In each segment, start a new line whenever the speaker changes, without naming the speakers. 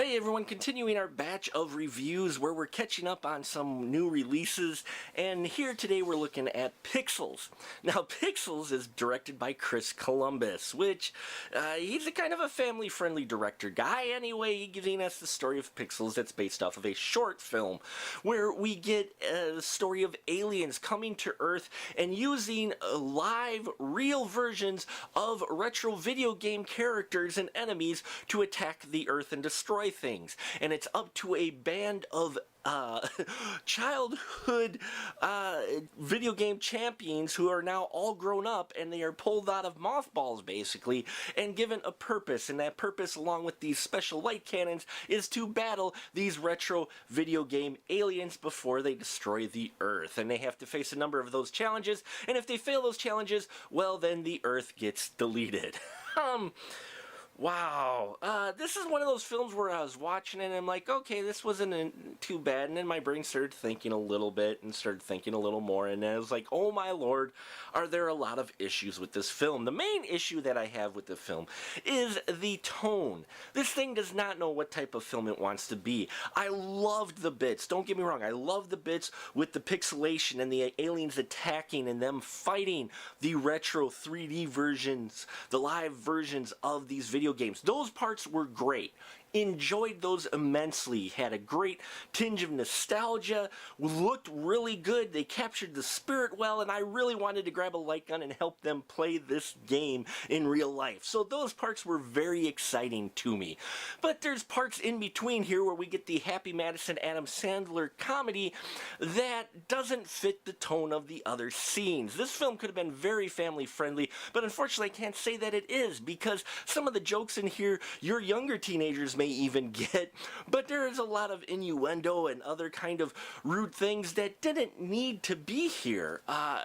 Hey everyone, continuing our batch of reviews where we're catching up on some new releases, and here today we're looking at Pixels. Now Pixels is directed by Chris Columbus, which he's a kind of a family-friendly director guy. Anyway, he's giving us the story of Pixels that's based off of a short film where we get the story of aliens coming to Earth and using live, real versions of retro video game characters and enemies to attack the Earth and destroy things. And it's up to a band of childhood video game champions who are now all grown up, and they are pulled out of mothballs basically and given a purpose, and that purpose, along with these special light cannons, is to battle these retro video game aliens before they destroy the Earth. And they have to face a number of those challenges, and if they fail those challenges, well, then the Earth gets deleted. Wow, this is one of those films where I was watching it and I'm like, okay, this wasn't too bad, and then my brain started thinking a little bit and started thinking a little more, and I was like, oh my lord, are there a lot of issues with this film? The main issue that I have with the film is the tone. This thing does not know what type of film it wants to be. I loved the bits, don't get me wrong, I loved the bits with the pixelation and the aliens attacking and them fighting the retro 3D versions, the live versions of these video games. Those parts were great. Enjoyed those immensely. Had a great tinge of nostalgia. Looked really good. They captured the spirit well, and I really wanted to grab a light gun and help them play this game in real life. So those parts were very exciting to me. But there's parts in between here where we get the Happy Madison Adam Sandler comedy that doesn't fit the tone of the other scenes. This film could have been very family friendly, but unfortunately I can't say that it is, because some of the jokes in here your younger teenagers may even get, but there is a lot of innuendo and other kind of rude things that didn't need to be here.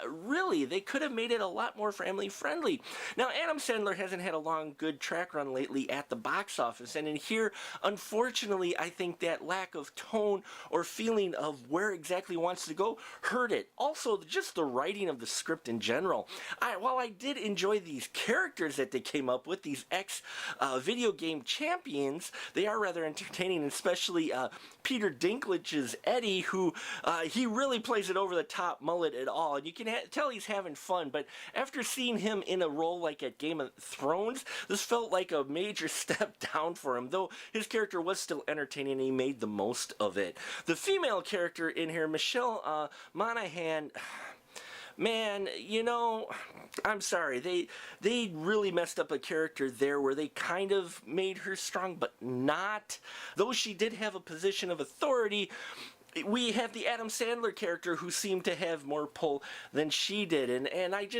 Really, they could have made it a lot more family friendly. Now, Adam Sandler hasn't had a long, good track run lately at the box office, and in here, unfortunately, I think that lack of tone or feeling of where exactly he wants to go hurt it. Also, just the writing of the script in general. While I did enjoy these characters that they came up with, these video game champions, they are rather entertaining, especially Peter Dinklage's Eddie, who he really plays it over the top mullet at all, and you can tell he's having fun. But after seeing him in a role like at Game of Thrones, this felt like a major step down for him, though his character was still entertaining and he made the most of it. The female character in here, Michelle Monaghan, man, you know, I'm sorry. They really messed up a character there where they kind of made her strong, but not. Though she did have a position of authority, we have the Adam Sandler character who seemed to have more pull than she did, and that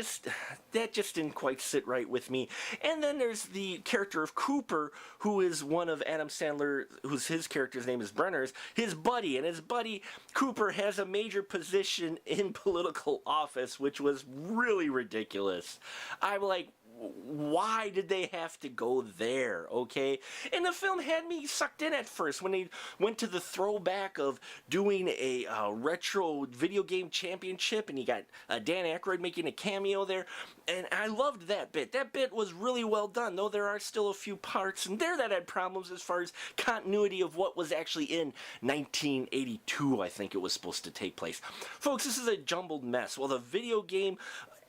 just didn't quite sit right with me. And then there's the character of Cooper, who is one of Adam Sandler, his character's name is Brenner's, his buddy, and his buddy Cooper has a major position in political office, which was really ridiculous. I'm like, why did they have to go there, okay? And the film had me sucked in at first when they went to the throwback of doing a retro video game championship, and you got Dan Aykroyd making a cameo there, and I loved that bit. That bit was really well done, though there are still a few parts in there that had problems as far as continuity of what was actually in 1982, I think it was supposed to take place. Folks, this is a jumbled mess. Well, the video game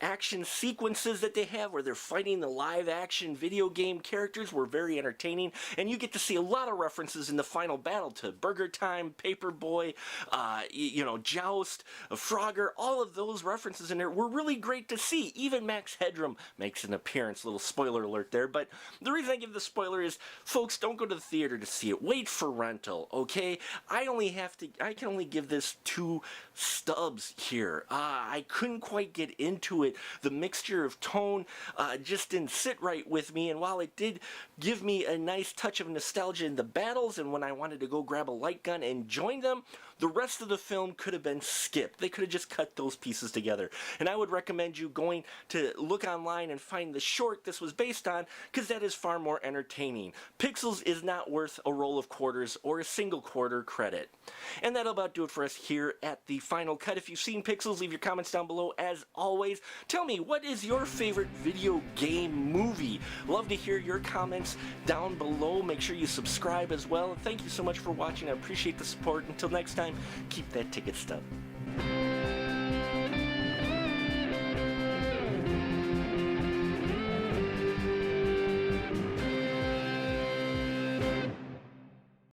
action sequences that they have where they're fighting the live action video game characters were very entertaining, and you get to see a lot of references in the final battle to Burger Time, Paperboy, Joust, Frogger. All of those references in there were really great to see. Even Max Headroom makes an appearance. Little spoiler alert there, but the reason I give the spoiler is, folks, don't go to the theater to see it. Wait for rental, okay? I can only give this 2 stubs here. I couldn't quite get into it. The mixture of tone just didn't sit right with me, and while it did give me a nice touch of nostalgia in the battles and when I wanted to go grab a light gun and join them, The rest of the film could have been skipped. They could have just cut those pieces together. And I would recommend you going to look online and find the short this was based on, because that is far more entertaining. Pixels is not worth a roll of quarters or a single quarter credit. And that'll about do it for us here at the Final Cut. If you've seen Pixels, leave your comments down below. As always, tell me, what is your favorite video game movie? Love to hear your comments down below. Make sure you subscribe as well. And thank you so much for watching. I appreciate the support. Until next time, keep that ticket stub.